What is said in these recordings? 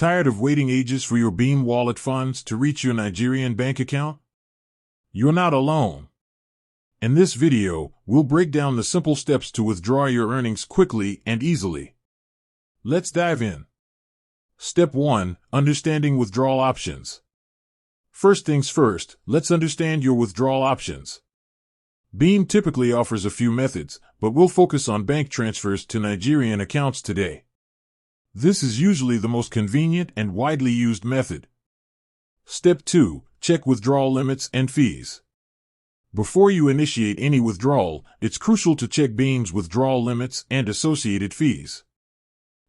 Tired of waiting ages for your Beam wallet funds to reach your Nigerian bank account? You're not alone. In this video, we'll break down the simple steps to withdraw your earnings quickly and easily. Let's dive in. Step 1. Understanding withdrawal options. First things first, let's understand your withdrawal options. Beam typically offers a few methods, but we'll focus on bank transfers to Nigerian accounts today. This is usually the most convenient and widely used method. Step 2. Check withdrawal limits and fees. Before you initiate any withdrawal, it's crucial to check Beam's withdrawal limits and associated fees.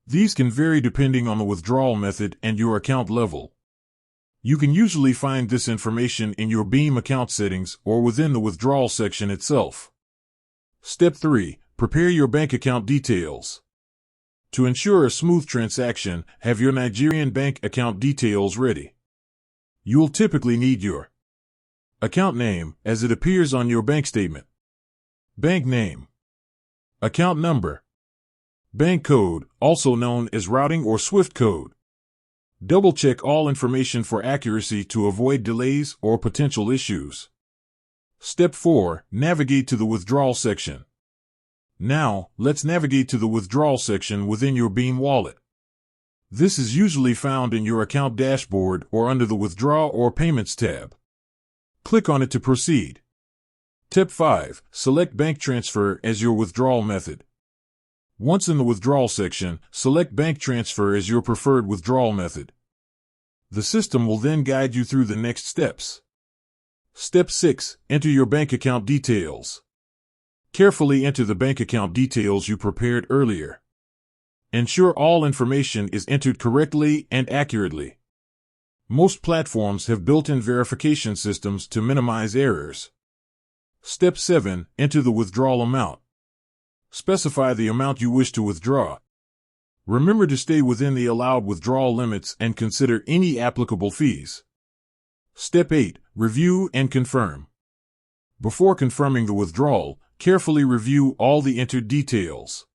These can vary depending on the withdrawal method and your account level. You can usually find this information in your Beam account settings or within the withdrawal section itself. Step 3. Prepare your bank account details. To ensure a smooth transaction, have your Nigerian bank account details ready. You'll typically need your account name, as it appears on your bank statement, bank name, account number, bank code, also known as routing or SWIFT code. Double-check all information for accuracy to avoid delays or potential issues. Step 4. Navigate to the withdrawal section. Now, let's navigate to the withdrawal section within your Beam wallet. This is usually found in your account dashboard or under the Withdraw or Payments tab. Click on it to proceed. Step 5. Select bank transfer as your withdrawal method. Once in the withdrawal section, select bank transfer as your preferred withdrawal method. The system will then guide you through the next steps. Step 6. Enter your bank account details. Carefully enter the bank account details you prepared earlier. Ensure all information is entered correctly and accurately. Most platforms have built-in verification systems to minimize errors. Step 7. Enter the withdrawal amount. Specify the amount you wish to withdraw. Remember to stay within the allowed withdrawal limits and consider any applicable fees. Step 8. Review and confirm. Before confirming the withdrawal, carefully review all the entered details.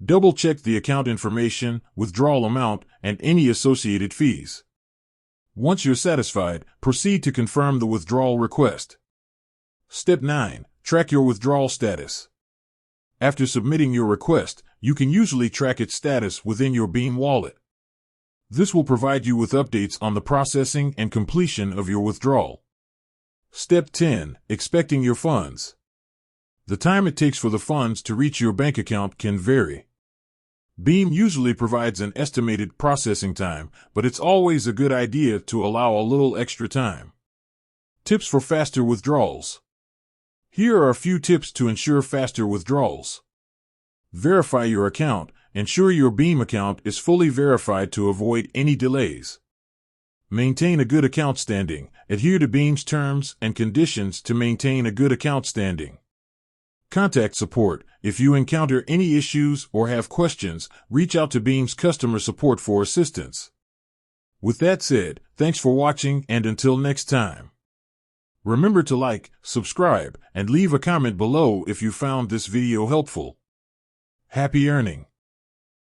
Double-check the account information, withdrawal amount, and any associated fees. Once you're satisfied, proceed to confirm the withdrawal request. Step 9. Track your withdrawal status. After submitting your request, you can usually track its status within your Beam wallet. This will provide you with updates on the processing and completion of your withdrawal. Step 10. Expecting your funds. The time it takes for the funds to reach your bank account can vary. Beam usually provides an estimated processing time, but it's always a good idea to allow a little extra time. Tips for faster withdrawals. Here are a few tips to ensure faster withdrawals. Verify your account. Ensure your Beam account is fully verified to avoid any delays. Maintain a good account standing. Adhere to Beam's terms and conditions to maintain a good account standing. Contact support. If you encounter any issues or have questions, reach out to Beam's customer support for assistance. With that said, thanks for watching, and until next time. Remember to like, subscribe, and leave a comment below if you found this video helpful. Happy earning!